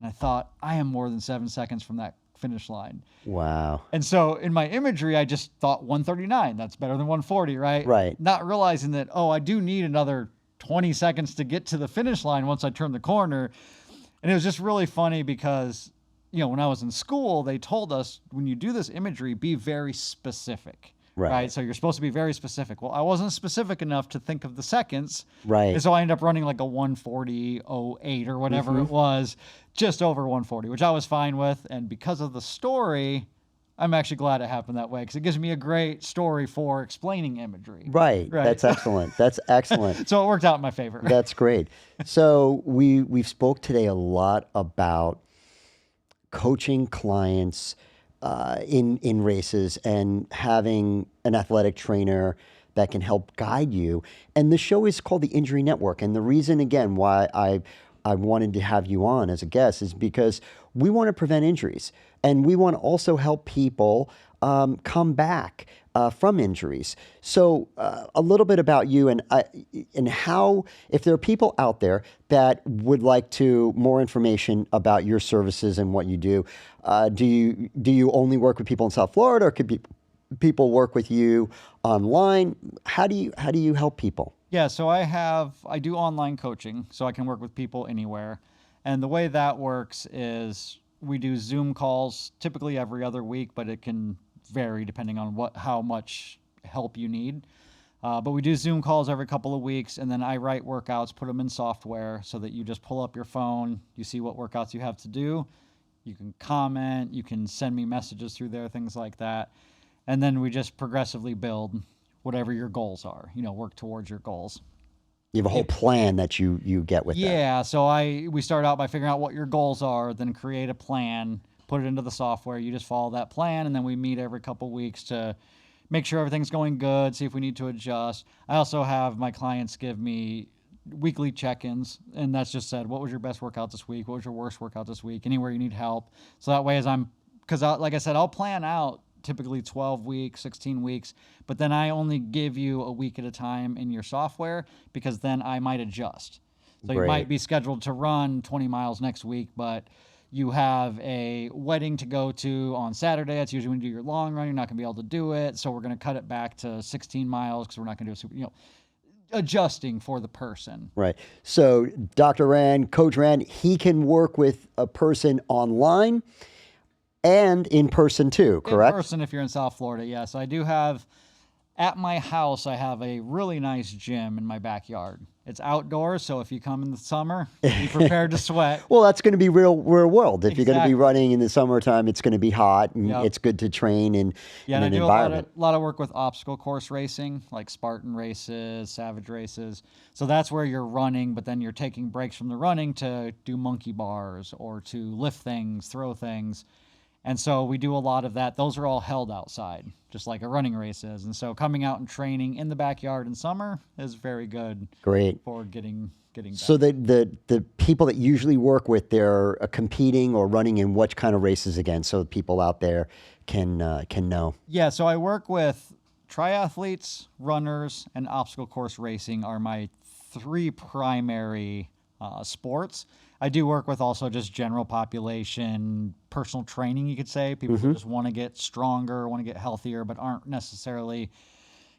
And I thought, I am more than 7 seconds from that finish line. Wow. And so in my imagery, I just thought 1:39. That's better than 1:40, right? Right. Not realizing that, I do need another 20 seconds to get to the finish line once I turn the corner. And it was just really funny because, when I was in school, they told us when you do this imagery, be very specific. Right. So you're supposed to be very specific. Well, I wasn't specific enough to think of the seconds. Right. And so I ended up running like a 1:40:08 or whatever it was, just over 1:40, which I was fine with. And because of the story, I'm actually glad it happened that way because it gives me a great story for explaining imagery. Right. That's excellent. That's excellent. So it worked out in my favor. That's great. So we've spoke today a lot about coaching clients in races and having an athletic trainer that can help guide you. And the show is called the Injury Network. And the reason, again, why I wanted to have you on as a guest is because we want to prevent injuries. And we want to also help people come back from injuries. So a little bit about you and how, if there are people out there that would like to more information about your services and what you do, do you only work with people in South Florida, or could people work with you online? How do you help people? Yeah, so I do online coaching, so I can work with people anywhere. And the way that works is we do Zoom calls typically every other week, but it can vary depending on how much help you need. But we do Zoom calls every couple of weeks, and then I write workouts, put them in software so that you just pull up your phone, you see what workouts you have to do, you can comment, you can send me messages through there, things like that. And then we just progressively build whatever your goals are, work towards your goals. You have a whole plan that you get with that. Yeah, so we start out by figuring out what your goals are, then create a plan, put it into the software. You just follow that plan, and then we meet every couple of weeks to make sure everything's going good, see if we need to adjust. I also have my clients give me weekly check-ins, and that's just said, what was your best workout this week? What was your worst workout this week? Anywhere you need help. So that way, like I said, I'll plan out typically 12 weeks, 16 weeks, but then I only give you a week at a time in your software because then I might adjust. So Great. You might be scheduled to run 20 miles next week, but you have a wedding to go to on Saturday. That's usually when you do your long run. You're not going to be able to do it. So we're going to cut it back to 16 miles because we're not going to do a super, adjusting for the person. Right. So Dr. Rand, Coach Rand, he can work with a person online and in person too, correct? In person if you're in South Florida, yes. I do have, at my house, I have a really nice gym in my backyard. It's outdoors, so if you come in the summer, be prepared to sweat. Well, that's going to be real world. If you're going to be Exactly. running in the summertime, it's going to be hot, and Yep. it's good to train in Yeah, and I an do environment. a lot of work with obstacle course racing, like Spartan races, Savage races. So that's where you're running, but then you're taking breaks from the running to do monkey bars or to lift things, throw things. And so we do a lot of that. Those are all held outside, just like a running race is. And so coming out and training in the backyard in summer is very good. Great. For getting back. So the people that usually work with, they're competing or running in what kind of races again, so people out there can know. Yeah, so I work with triathletes, runners, and obstacle course racing are my three primary sports. I do work with also just general population, personal training, you could say. People who just want to get stronger, want to get healthier, but aren't necessarily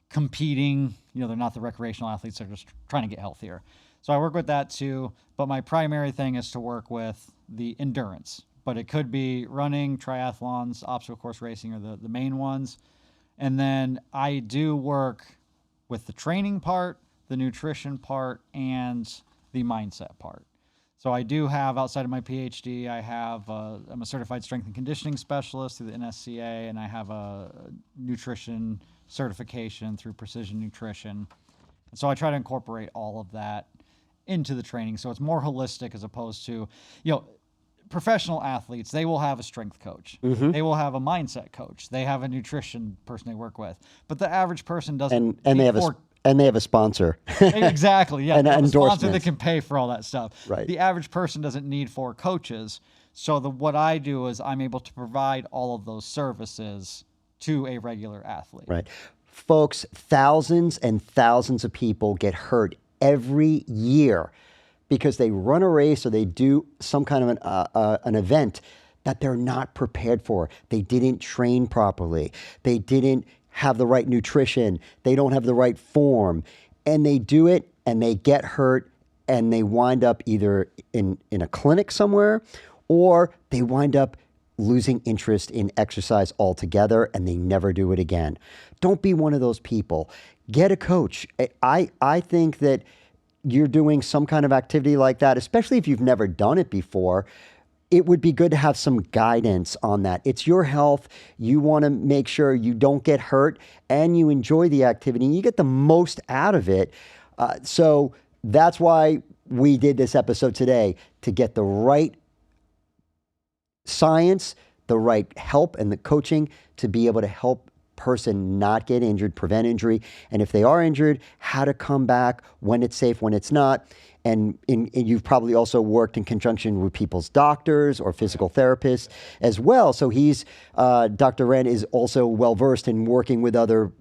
competing. They're not the recreational athletes. They're just trying to get healthier. So I work with that too. But my primary thing is to work with the endurance. But it could be running, triathlons, obstacle course racing are the main ones. And then I do work with the training part, the nutrition part, and the mindset part. So I do have, outside of my PhD, I'm a certified strength and conditioning specialist through the NSCA, and I have a nutrition certification through Precision Nutrition. And so I try to incorporate all of that into the training. So it's more holistic as opposed to, professional athletes, they will have a strength coach. They will have a mindset coach. They have a nutrition person they work with. But the average person doesn't. And they have a sponsor. Exactly. Yeah. And they have a sponsor that endorsements. can pay for all that stuff. Right. The average person doesn't need 4 coaches. So what I do is I'm able to provide all of those services to a regular athlete. Right. Folks, thousands and thousands of people get hurt every year because they run a race or they do some kind of an event that they're not prepared for. They didn't train properly. They didn't have the right nutrition. They don't have the right form. And they do it and they get hurt and they wind up either in a clinic somewhere, or they wind up losing interest in exercise altogether and they never do it again. Don't be one of those people. Get a coach. I think that you're doing some kind of activity like that, especially if you've never done it before, it would be good to have some guidance on that. It's your health. You want to make sure you don't get hurt and you enjoy the activity and you get the most out of it. So that's why we did this episode today, to get the right science, the right help and the coaching to be able to help person not get injured, prevent injury, and if they are injured, how to come back, when it's safe, when it's not. And you've probably also worked in conjunction with people's doctors or physical therapists as well. So Dr. Wren is also well-versed in working with other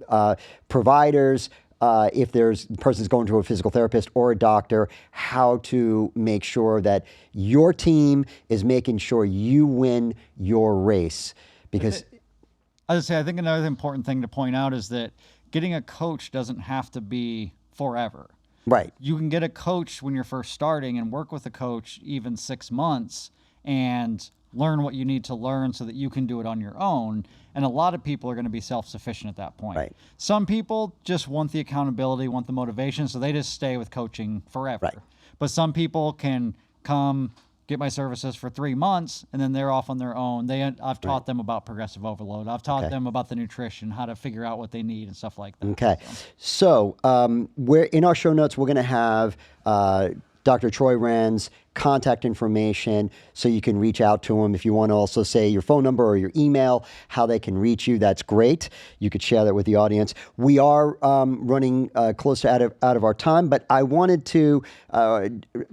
providers, if the person's going to a physical therapist or a doctor, how to make sure that your team is making sure you win your race. Because I think another important thing to point out is that getting a coach doesn't have to be forever. Right. You can get a coach when you're first starting and work with a coach even 6 months and learn what you need to learn so that you can do it on your own. And a lot of people are going to be self-sufficient at that point. Right. Some people just want the accountability, want the motivation, so they just stay with coaching forever. Right. But some people can come, get my services for 3 months, and then they're off on their own. I've taught them about progressive overload. I've taught them about the nutrition, how to figure out what they need and stuff like that. Okay. So we're in our show notes, we're going to have Dr. Troy Wren's contact information so you can reach out to him. If you want to also say your phone number or your email, how they can reach you, that's great. You could share that with the audience. We are running close to out of our time, but I wanted to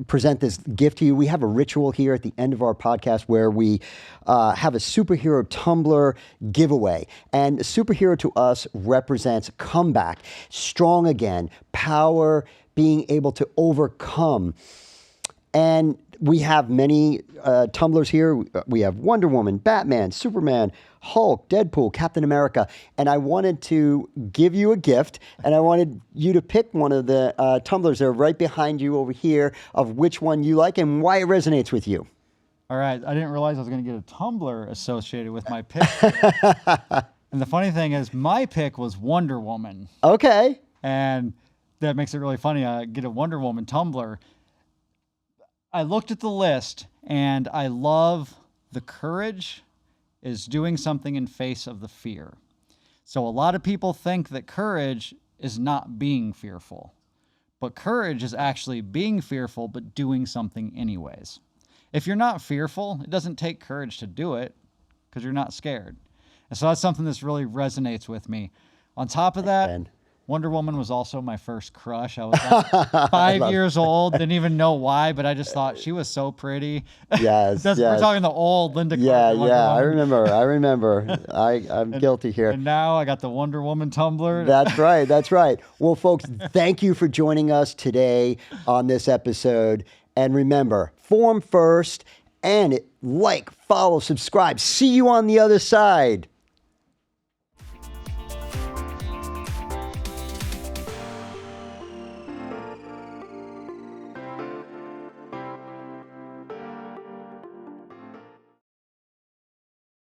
present this gift to you. We have a ritual here at the end of our podcast where we have a superhero tumbler giveaway. And superhero to us represents comeback, strong again, power, being able to overcome. And we have many tumblers here. We have Wonder Woman, Batman, Superman, Hulk, Deadpool, Captain America. And I wanted to give you a gift, and I wanted you to pick one of the tumblers that are right behind you over here, of which one you like and why it resonates with you. All right. I didn't realize I was going to get a tumbler associated with my pick. And the funny thing is, my pick was Wonder Woman. Okay. And that makes it really funny. I get a Wonder Woman tumbler. I looked at the list, and I love the courage is doing something in face of the fear. So a lot of people think that courage is not being fearful, but courage is actually being fearful but doing something anyways. If you're not fearful, it doesn't take courage to do it because you're not scared. And so that's something that's really resonates with me. On top of that, Wonder Woman was also my first crush. I was like 5 years old, didn't even know why, but I just thought she was so pretty. Yes, yes. We're talking the old Linda Carter. Yeah. I remember. I'm guilty here. And now I got the Wonder Woman tumbler. That's right. Well, folks, thank you for joining us today on this episode. And remember, form first and like, follow, subscribe. See you on the other side.